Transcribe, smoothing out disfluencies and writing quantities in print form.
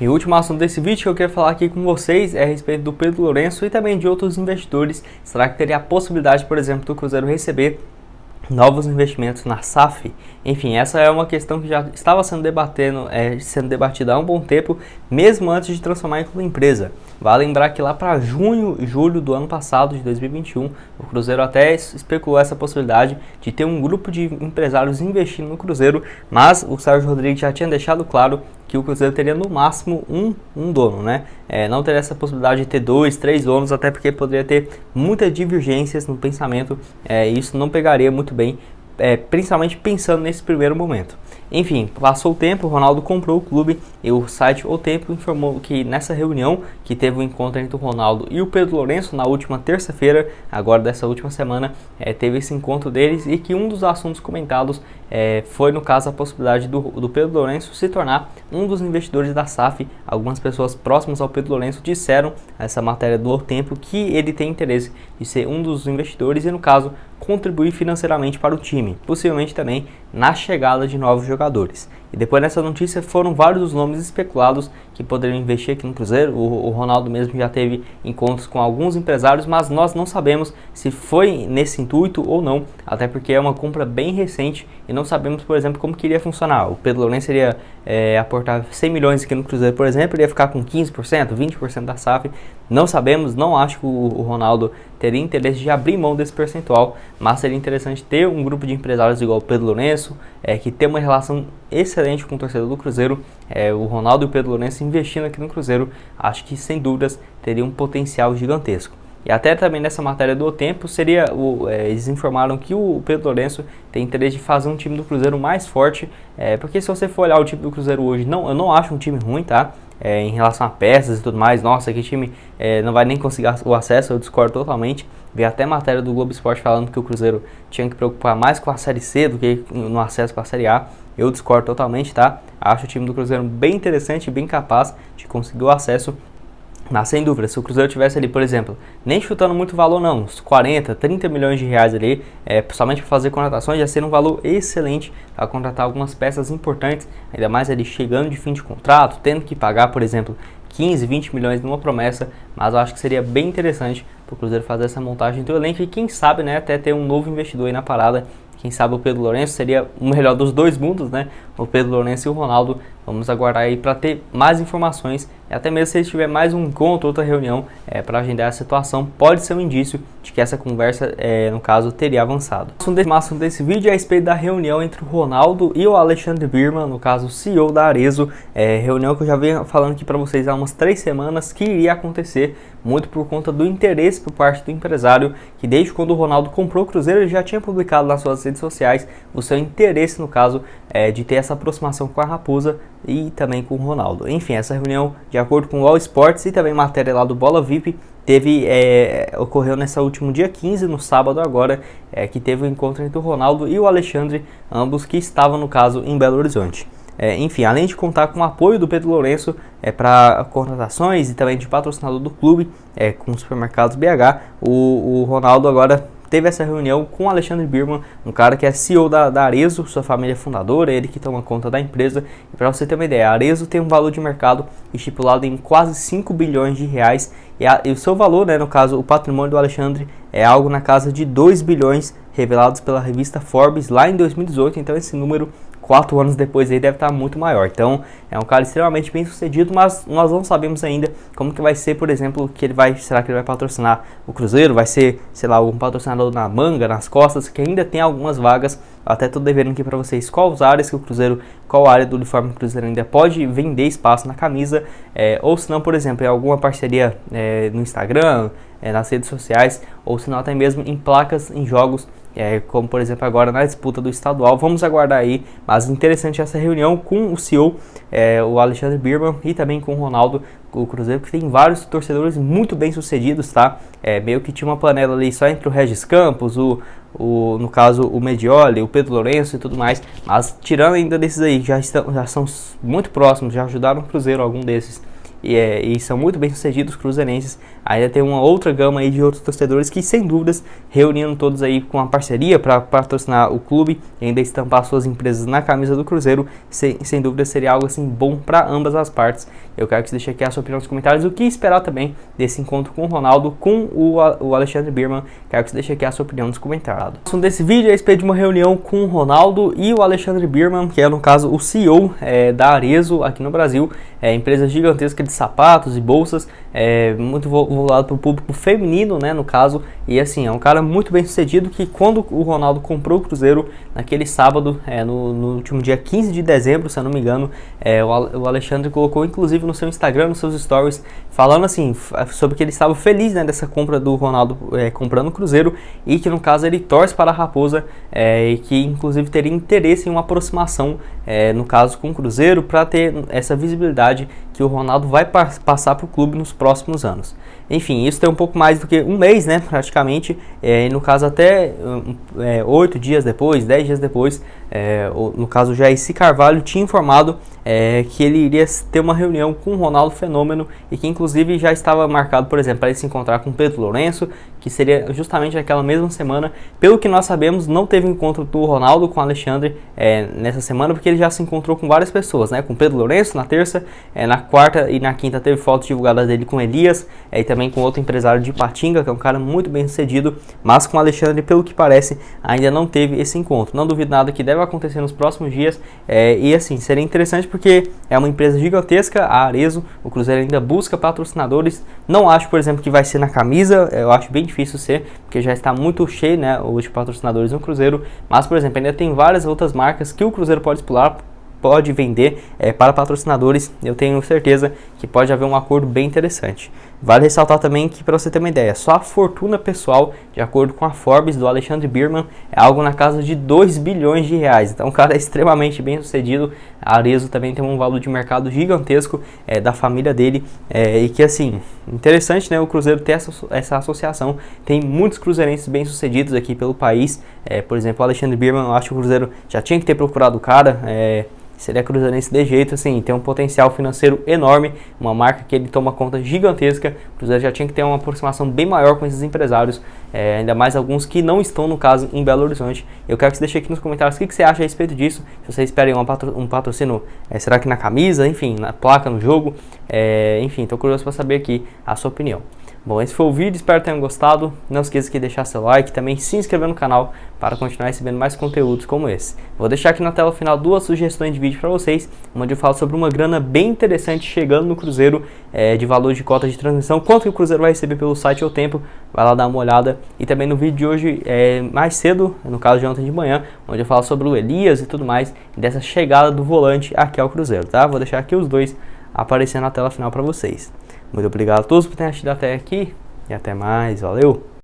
E o último assunto desse vídeo que eu quero falar aqui com vocês é a respeito do Pedro Lourenço e também de outros investidores. Será que teria a possibilidade, por exemplo, do Cruzeiro receber novos investimentos na SAF? Enfim, essa é uma questão que já estava sendo debatida há um bom tempo, mesmo antes de transformar em empresa. Vale lembrar que lá para junho e julho do ano passado, de 2021, o Cruzeiro até especulou essa possibilidade de ter um grupo de empresários investindo no Cruzeiro, mas o Sérgio Rodrigues já tinha deixado claro que o Cruzeiro teria no máximo um dono, né? Não teria essa possibilidade de ter 2, 3 donos, até porque poderia ter muitas divergências no pensamento, e isso não pegaria muito bem, principalmente pensando nesse primeiro momento. Enfim, passou o tempo, o Ronaldo comprou o clube e o site O Tempo informou que nessa reunião que teve o encontro entre o Ronaldo e o Pedro Lourenço na última terça-feira, agora dessa última semana, teve esse encontro deles e que um dos assuntos comentados foi, no caso, a possibilidade do Pedro Lourenço se tornar um dos investidores da SAF. Algumas pessoas próximas ao Pedro Lourenço disseram essa matéria do O Tempo que ele tem interesse de ser um dos investidores e, no caso, contribuir financeiramente para o time, possivelmente também na chegada de novos jogadores. E depois dessa notícia foram vários os nomes especulados que poderiam investir aqui no Cruzeiro. O Ronaldo mesmo já teve encontros com alguns empresários, mas nós não sabemos se foi nesse intuito ou não, até porque é uma compra bem recente e não sabemos, por exemplo, como que iria funcionar. O Pedro Lourenço iria aportar 100 milhões aqui no Cruzeiro, por exemplo, ele ia ficar com 15%, 20% da SAF. Não sabemos, não acho que o Ronaldo teria interesse de abrir mão desse percentual, mas seria interessante ter um grupo de empresários igual o Pedro Lourenço, que tem uma relação excelente com o torcedor do Cruzeiro. O Ronaldo e o Pedro Lourenço investindo aqui no Cruzeiro, acho que sem dúvidas teria um potencial gigantesco. E até também nessa matéria do O Tempo, eles informaram que o Pedro Lourenço tem interesse de fazer um time do Cruzeiro mais forte, porque se você for olhar o time do Cruzeiro hoje, eu não acho um time ruim, tá? Em relação a peças e tudo mais, nossa, que time não vai nem conseguir o acesso, eu discordo totalmente. Vi até matéria do Globo Esporte falando que o Cruzeiro tinha que preocupar mais com a Série C do que no acesso para a Série A. Eu discordo totalmente, tá? Acho o time do Cruzeiro bem interessante e bem capaz de conseguir o acesso. Mas sem dúvida, se o Cruzeiro tivesse ali, por exemplo, nem chutando muito valor não, uns 40, 30 milhões de reais ali, somente para fazer contratações, já seria um valor excelente para contratar algumas peças importantes, ainda mais ali chegando de fim de contrato, tendo que pagar, por exemplo, 15, 20 milhões numa promessa, mas eu acho que seria bem interessante para o Cruzeiro fazer essa montagem do elenco e quem sabe, né, até ter um novo investidor aí na parada. Quem sabe o Pedro Lourenço seria o melhor dos dois mundos, né? O Pedro Lourenço e o Ronaldo. Vamos aguardar aí para ter mais informações. E até mesmo se tiver mais um encontro, outra reunião para agendar a situação, pode ser um indício de que essa conversa, no caso, teria avançado. O assunto desse vídeo é a respeito da reunião entre o Ronaldo e o Alexandre Birman, no caso, o CEO da Arezzo. Reunião que eu já venho falando aqui para vocês há umas 3 semanas que iria acontecer, muito por conta do interesse por parte do empresário, que desde quando o Ronaldo comprou o Cruzeiro, ele já tinha publicado nas suas redes sociais o seu interesse, no caso, de ter essa aproximação com a Raposa e também com o Ronaldo. Enfim, essa reunião, de acordo com o All Sports e também matéria lá do Bola VIP, ocorreu nessa último dia 15, no sábado agora, que teve o encontro entre o Ronaldo e o Alexandre, ambos que estavam, no caso, em Belo Horizonte. Enfim, além de contar com o apoio do Pedro Lourenço para contratações e também de patrocinador do clube, com os supermercados BH, o Ronaldo agora teve essa reunião com o Alexandre Birman, um cara que é CEO da Arezzo, sua família é fundadora, ele que toma conta da empresa. E para você ter uma ideia, a Arezzo tem um valor de mercado estipulado em quase 5 bilhões de reais e o seu valor, né, no caso, o patrimônio do Alexandre é algo na casa de 2 bilhões, revelados pela revista Forbes lá em 2018, então esse número 4 anos depois aí deve estar muito maior. Então é um cara extremamente bem sucedido, mas nós não sabemos ainda como que vai ser, por exemplo, será que ele vai patrocinar o Cruzeiro, vai ser, sei lá, algum patrocinador na manga, nas costas, que ainda tem algumas vagas. Até estou devendo aqui para vocês quais áreas que o Cruzeiro, qual área do uniforme do Cruzeiro ainda pode vender espaço na camisa, ou se não, por exemplo, em alguma parceria no Instagram, nas redes sociais, ou se não até mesmo em placas em jogos, como por exemplo agora na disputa do estadual. Vamos aguardar aí, mas interessante essa reunião com o CEO, o Alexandre Birman, e também com o Ronaldo, o Cruzeiro, que tem vários torcedores muito bem sucedidos, tá? Meio que tinha uma panela ali só entre o Regis Campos, no caso o Medioli, o Pedro Lourenço e tudo mais, mas tirando ainda desses aí, já são muito próximos, já ajudaram o Cruzeiro, algum desses, e são muito bem sucedidos cruzeirenses. Ainda tem uma outra gama aí de outros torcedores que, sem dúvidas, reunindo todos aí com uma parceria para patrocinar o clube e ainda estampar suas empresas na camisa do Cruzeiro, sem dúvida seria algo assim bom para ambas as partes. Eu quero que você deixe aqui a sua opinião nos comentários, o que esperar também desse encontro com o Ronaldo, com o Alexandre Birman. Quero que você deixe aqui a sua opinião nos comentários. O assunto desse vídeo é a respeito de uma reunião com o Ronaldo e o Alexandre Birman, que é no caso o CEO da Arezzo aqui no Brasil, empresa gigantesca de sapatos e bolsas, muito voltado para o público feminino, né, no caso. E assim, é um cara muito bem sucedido, que quando o Ronaldo comprou o Cruzeiro naquele sábado, no último dia 15 de dezembro, se eu não me engano, o Alexandre colocou inclusive no seu Instagram, nos seus stories, falando assim, sobre que ele estava feliz, né, dessa compra do Ronaldo comprando o Cruzeiro, e que no caso ele torce para a Raposa, e que inclusive teria interesse em uma aproximação, no caso com o Cruzeiro, para ter essa visibilidade que o Ronaldo vai passar para o clube nos próximos anos. Enfim, isso tem um pouco mais do que um mês, né, praticamente, no caso até 8 dias depois, 10 dias depois, no caso o Jaircy Carvalho tinha informado que ele iria ter uma reunião com o Ronaldo Fenômeno, e que inclusive já estava marcado, por exemplo, para ele se encontrar com o Pedro Lourenço, que seria justamente naquela mesma semana. Pelo que nós sabemos, não teve encontro do Ronaldo com o Alexandre nessa semana, porque ele já se encontrou com várias pessoas, né, com o Pedro Lourenço na terça, na quarta e na quinta teve fotos divulgadas dele com Elias, e também com outro empresário de Ipatinga, que é um cara muito bem sucedido, mas com o Alexandre, pelo que parece, ainda não teve esse encontro. Não duvido nada que deve acontecer nos próximos dias, e assim, seria interessante porque é uma empresa gigantesca, a Arezzo. O Cruzeiro ainda busca patrocinadores. Não acho, por exemplo, que vai ser na camisa, eu acho bem difícil ser, porque já está muito cheio, né, os patrocinadores no Cruzeiro, mas, por exemplo, ainda tem várias outras marcas que o Cruzeiro pode vender para patrocinadores. Eu tenho certeza que pode haver um acordo bem interessante. Vale ressaltar também que, para você ter uma ideia, só a fortuna pessoal, de acordo com a Forbes, do Alexandre Birman, é algo na casa de 2 bilhões de reais. Então o cara é extremamente bem sucedido. A Arezzo também tem um valor de mercado gigantesco da família dele, e que assim, interessante, né, o Cruzeiro ter essa associação. Tem muitos cruzeirenses bem sucedidos aqui pelo país, por exemplo, o Alexandre Birman, eu acho que o Cruzeiro já tinha que ter procurado o cara. Seria cruzeirense de jeito, assim, tem um potencial financeiro enorme, uma marca que ele toma conta gigantesca. O Cruzeiro já tinha que ter uma aproximação bem maior com esses empresários, ainda mais alguns que não estão, no caso, em Belo Horizonte. Eu quero que você deixe aqui nos comentários o que você acha a respeito disso, se você espera um patrocínio, será que na camisa, enfim, na placa, no jogo, enfim, estou curioso para saber aqui a sua opinião. Bom, esse foi o vídeo, espero que tenham gostado. Não esqueça de deixar seu like, também se inscrever no canal para continuar recebendo mais conteúdos como esse. Vou deixar aqui na tela final 2 sugestões de vídeo para vocês, onde eu falo sobre uma grana bem interessante chegando no Cruzeiro, de valor de cota de transmissão, quanto que o Cruzeiro vai receber pelo site ao tempo. Vai lá dar uma olhada. E também no vídeo de hoje, mais cedo, no caso de ontem de manhã, onde eu falo sobre o Elias e tudo mais, e dessa chegada do volante aqui ao Cruzeiro, tá? Vou deixar aqui os dois aparecendo na tela final para vocês. Muito obrigado a todos por terem assistido até aqui, e até mais, valeu!